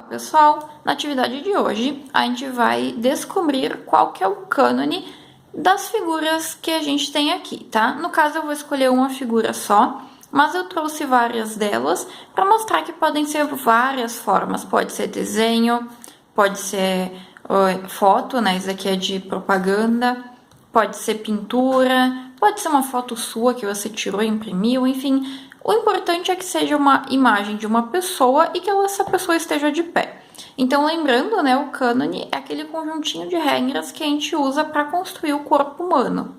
Pessoal, na atividade de hoje, a gente vai descobrir qual que é o cânone das figuras que a gente tem aqui, tá? No caso, eu vou escolher uma figura só, mas eu trouxe várias delas para mostrar que podem ser várias formas. Pode ser desenho, pode ser foto, né? Isso aqui é de propaganda, pode ser pintura, pode ser uma foto sua que você tirou e imprimiu, enfim. O importante é que seja uma imagem de uma pessoa e que essa pessoa esteja de pé. Então, lembrando, né, o cânone é aquele conjuntinho de regras que a gente usa para construir o corpo humano.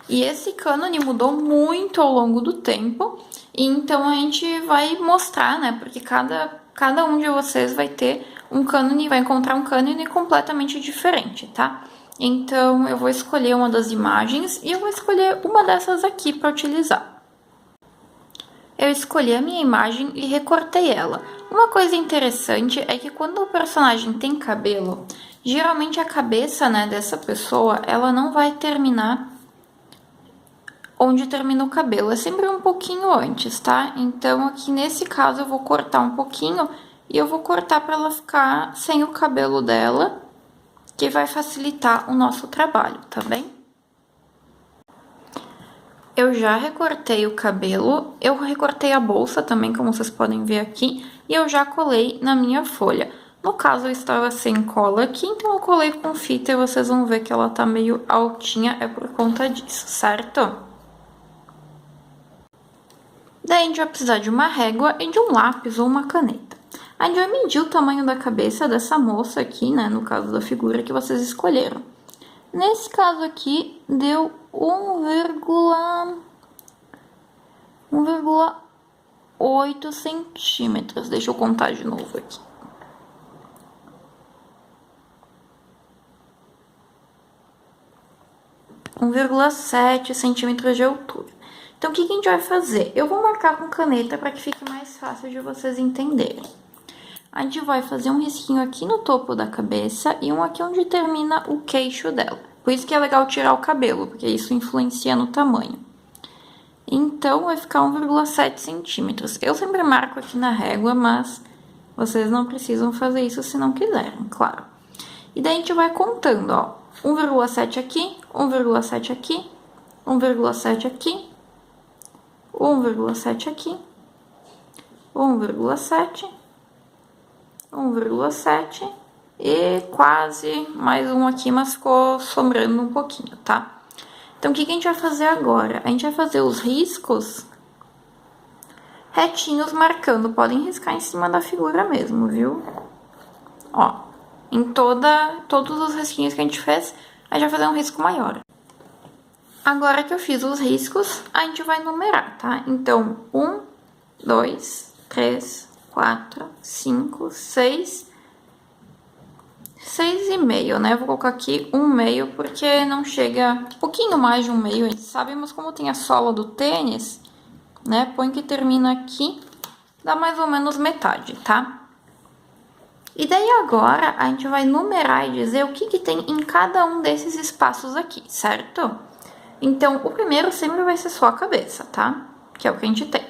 E esse cânone mudou muito ao longo do tempo, e então a gente vai mostrar, né, porque cada um de vocês vai ter um cânone, vai encontrar um cânone completamente diferente, tá? Então, eu vou escolher uma das imagens e eu vou escolher uma dessas aqui para utilizar. Eu escolhi a minha imagem e recortei ela. Uma coisa interessante é que quando o personagem tem cabelo, geralmente a cabeça, né, dessa pessoa, ela não vai terminar onde termina o cabelo. É sempre um pouquinho antes, tá? Então, aqui nesse caso, eu vou cortar um pouquinho e eu vou cortar para ela ficar sem o cabelo dela, que vai facilitar o nosso trabalho, tá bem? Eu já recortei o cabelo, eu recortei a bolsa também, como vocês podem ver aqui, e eu já colei na minha folha. No caso, eu estava sem cola aqui, então eu colei com fita e vocês vão ver que ela tá meio altinha, é por conta disso, certo? Daí a gente vai precisar de uma régua e de um lápis ou uma caneta. A gente vai medir o tamanho da cabeça dessa moça aqui, né, no caso da figura que vocês escolheram. Nesse caso aqui, deu 1,8 centímetros. Deixa eu contar de novo aqui. Um 1,7 centímetros de altura. Então, o que a gente vai fazer? Eu vou marcar com caneta para que fique mais fácil de vocês entenderem. A gente vai fazer um risquinho aqui no topo da cabeça e um aqui onde termina o queixo dela. Por isso que é legal tirar o cabelo, porque isso influencia no tamanho. Então, vai ficar 1,7 centímetros. Eu sempre marco aqui na régua, mas vocês não precisam fazer isso se não quiserem, claro. E daí a gente vai contando, ó. 1,7 aqui, 1,7 aqui, 1,7 aqui, 1,7 aqui, 1,7, 1,7 e quase mais um aqui, mas ficou sobrando um pouquinho, tá? Então, o que a gente vai fazer agora? A gente vai fazer os riscos retinhos marcando. Podem riscar em cima da figura mesmo, viu? Ó, em todos os risquinhos que a gente fez, a gente vai fazer um risco maior. Agora que eu fiz os riscos, a gente vai numerar, tá? Então, 1, 2, 3, 4, 5, 6... 6,5, né? Vou colocar aqui 1,5 porque não chega um pouquinho mais de 1,5, a gente sabe, mas como tem a sola do tênis, né? Põe que termina aqui, dá mais ou menos metade, tá? E daí agora a gente vai numerar e dizer o que tem em cada um desses espaços aqui, certo? Então, o primeiro sempre vai ser só a cabeça, tá? Que é o que a gente tem.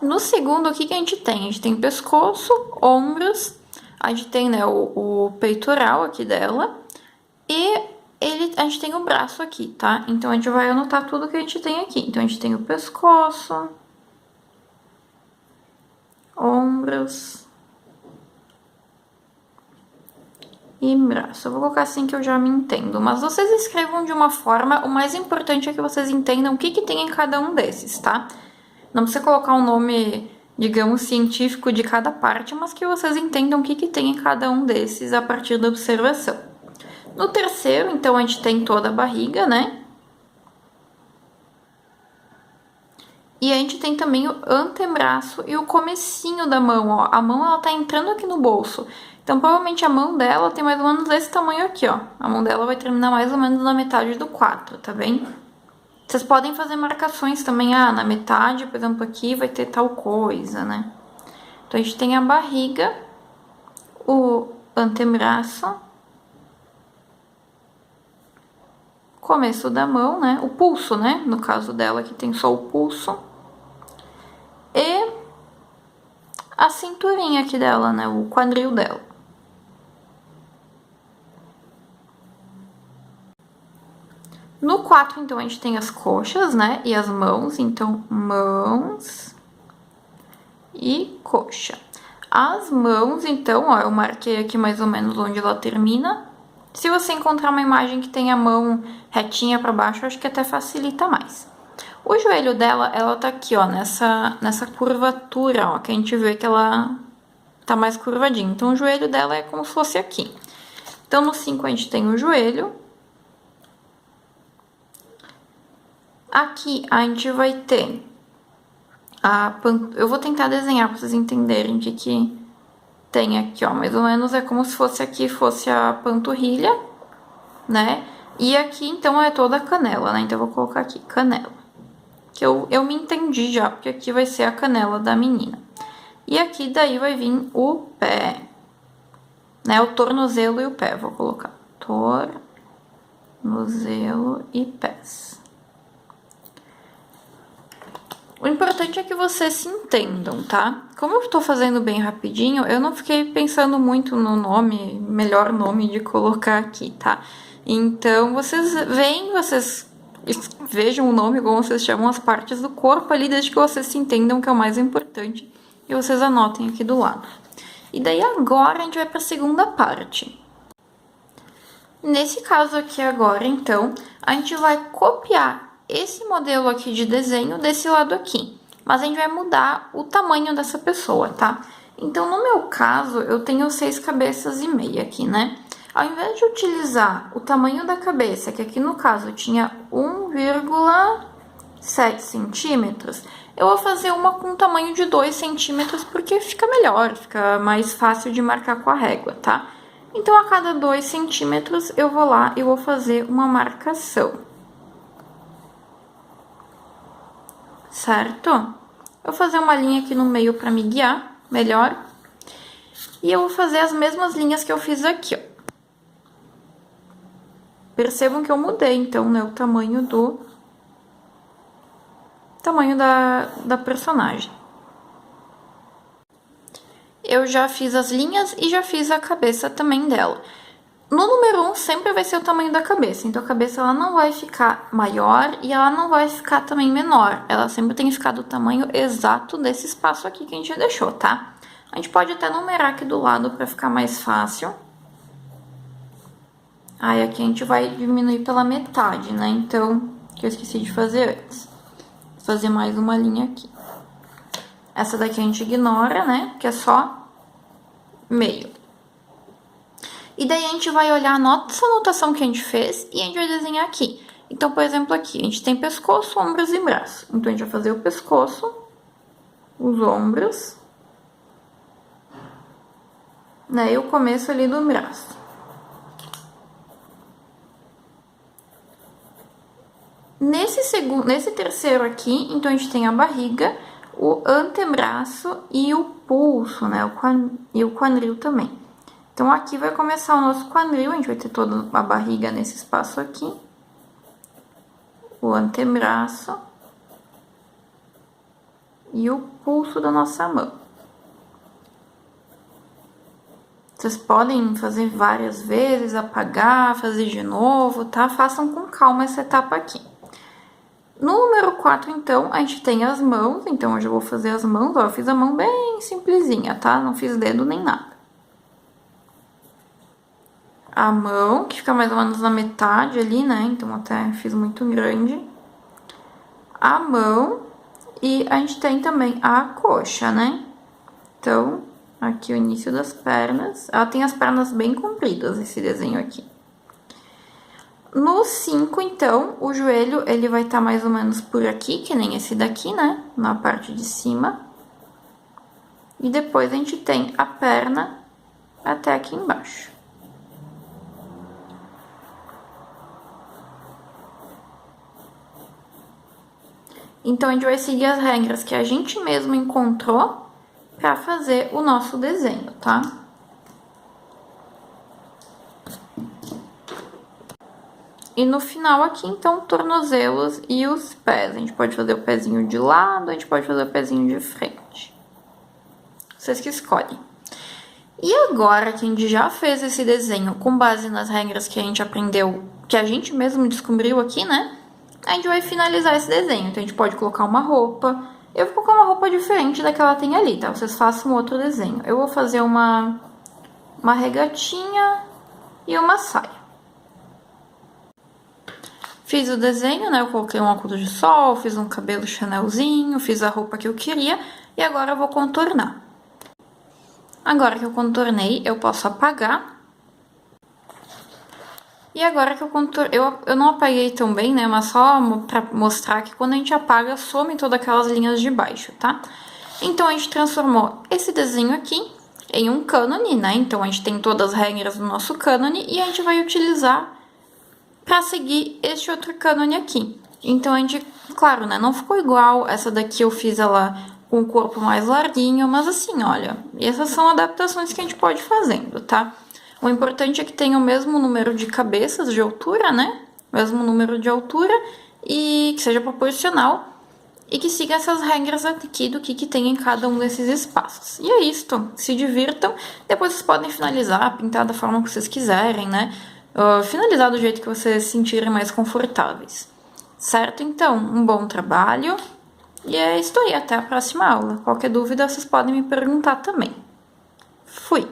No segundo, o que a gente tem? A gente tem pescoço, ombros, a gente tem, né, o peitoral aqui dela e a gente tem o braço aqui, tá? Então, a gente vai anotar tudo que a gente tem aqui. Então, a gente tem o pescoço, ombros e braço. Eu vou colocar assim que eu já me entendo, mas vocês escrevam de uma forma, o mais importante é que vocês entendam o que tem em cada um desses, tá? Não precisa colocar um nome, digamos, científico de cada parte, mas que vocês entendam o que tem em cada um desses a partir da observação. No terceiro, então, a gente tem toda a barriga, né? E a gente tem também o antebraço e o comecinho da mão, ó. A mão, ela tá entrando aqui no bolso. Então, provavelmente a mão dela tem mais ou menos esse tamanho aqui, ó. A mão dela vai terminar mais ou menos na metade do quadro, tá bem? Vocês podem fazer marcações também, na metade, por exemplo, aqui vai ter tal coisa, né? Então, a gente tem a barriga, o antebraço, começo da mão, né? O pulso, né? No caso dela, que tem só o pulso. E a cinturinha aqui dela, né? O quadril dela. No 4, então, a gente tem as coxas, né? E as mãos. Então, mãos e coxa. As mãos, então, ó, eu marquei aqui mais ou menos onde ela termina. Se você encontrar uma imagem que tem a mão retinha para baixo, acho que até facilita mais. O joelho dela, ela tá aqui, ó, nessa curvatura, ó, que a gente vê que ela tá mais curvadinha. Então, o joelho dela é como se fosse aqui. Então, no 5 a gente tem o joelho. Aqui a gente vai ter eu vou tentar desenhar para vocês entenderem o que tem aqui, ó. Mais ou menos é como se fosse aqui, fosse a panturrilha, né? E aqui, então, é toda a canela, né? Então, eu vou colocar aqui, canela. Que eu me entendi já, porque aqui vai ser a canela da menina. E aqui, daí, vai vir o pé, né? O tornozelo e o pé, vou colocar. Tornozelo e pés. O importante é que vocês se entendam, tá? Como eu tô fazendo bem rapidinho, eu não fiquei pensando muito no nome, melhor nome de colocar aqui, tá? Então, vocês vejam o nome, como vocês chamam as partes do corpo ali, desde que vocês se entendam, que é o mais importante. E vocês anotem aqui do lado. E daí agora a gente vai para a segunda parte. Nesse caso aqui agora, então, a gente vai copiar esse modelo aqui de desenho desse lado aqui. Mas a gente vai mudar o tamanho dessa pessoa, tá? Então, no meu caso, eu tenho 6 cabeças e meia aqui, né? Ao invés de utilizar o tamanho da cabeça, que aqui no caso tinha 1,7 centímetros, eu vou fazer uma com tamanho de 2 centímetros, porque fica melhor, fica mais fácil de marcar com a régua, tá? Então, a cada 2 centímetros, eu vou lá e vou fazer uma marcação. Certo? Eu vou fazer uma linha aqui no meio para me guiar melhor. E eu vou fazer as mesmas linhas que eu fiz aqui, ó. Percebam que eu mudei, então, né, o tamanho da personagem. Eu já fiz as linhas e já fiz a cabeça também dela. No número 1 sempre vai ser o tamanho da cabeça, então a cabeça ela não vai ficar maior e ela não vai ficar também menor. Ela sempre tem que ficar do tamanho exato desse espaço aqui que a gente deixou, tá? A gente pode até numerar aqui do lado para ficar mais fácil. Aí aqui a gente vai diminuir pela metade, né? Então, que eu esqueci de fazer antes. Vou fazer mais uma linha aqui. Essa daqui a gente ignora, né? Que é só meio. E daí a gente vai olhar a nossa anotação que a gente fez e a gente vai desenhar aqui. Então, por exemplo, aqui a gente tem pescoço, ombros e braço. Então, a gente vai fazer o pescoço, os ombros, né? E o começo ali do braço. Nesse terceiro aqui, então, a gente tem a barriga, o antebraço e o pulso, né? E o quadril também. Então, aqui vai começar o nosso quadril, a gente vai ter toda a barriga nesse espaço aqui. O antebraço. E o pulso da nossa mão. Vocês podem fazer várias vezes, apagar, fazer de novo, tá? Façam com calma essa etapa aqui. No número 4, então, a gente tem as mãos. Então, hoje eu vou fazer as mãos. Ó, eu fiz a mão bem simplesinha, tá? Não fiz dedo nem nada. A mão, que fica mais ou menos na metade ali, né? Então, até fiz muito grande. A mão e a gente tem também a coxa, né? Então, aqui o início das pernas. Ela tem as pernas bem compridas, esse desenho aqui. No 5, então, o joelho, ele vai estar mais ou menos por aqui, que nem esse daqui, né? Na parte de cima. E depois a gente tem a perna até aqui embaixo. Então, a gente vai seguir as regras que a gente mesmo encontrou para fazer o nosso desenho, tá? E no final aqui, então, tornozelos e os pés. A gente pode fazer o pezinho de lado, a gente pode fazer o pezinho de frente. Vocês que escolhem. E agora que a gente já fez esse desenho com base nas regras que a gente aprendeu, que a gente mesmo descobriu aqui, né? A gente vai finalizar esse desenho. Então, a gente pode colocar uma roupa. Eu vou colocar uma roupa diferente da que ela tem ali, tá? Vocês façam outro desenho. Eu vou fazer uma regatinha e uma saia. Fiz o desenho, né? Eu coloquei um óculos de sol, fiz um cabelo chanelzinho, fiz a roupa que eu queria. E agora eu vou contornar. Agora que eu contornei, eu posso apagar. E agora que eu contornei, eu não apaguei tão bem, né? Mas só pra mostrar que quando a gente apaga, some todas aquelas linhas de baixo, tá? Então, a gente transformou esse desenho aqui em um cânone, né? Então, a gente tem todas as regras do nosso cânone e a gente vai utilizar pra seguir este outro cânone aqui. Então, a gente, claro, né? Não ficou igual, essa daqui eu fiz ela com o corpo mais larguinho, mas assim, olha, essas são adaptações que a gente pode ir fazendo, tá? O importante é que tenha o mesmo número de cabeças de altura, né? Mesmo número de altura e que seja proporcional e que siga essas regras aqui do que tem em cada um desses espaços. E é isto, se divirtam, depois vocês podem finalizar, pintar da forma que vocês quiserem, né? Finalizar do jeito que vocês se sentirem mais confortáveis. Certo? Então, um bom trabalho. E é isso aí, até a próxima aula. Qualquer dúvida, vocês podem me perguntar também. Fui!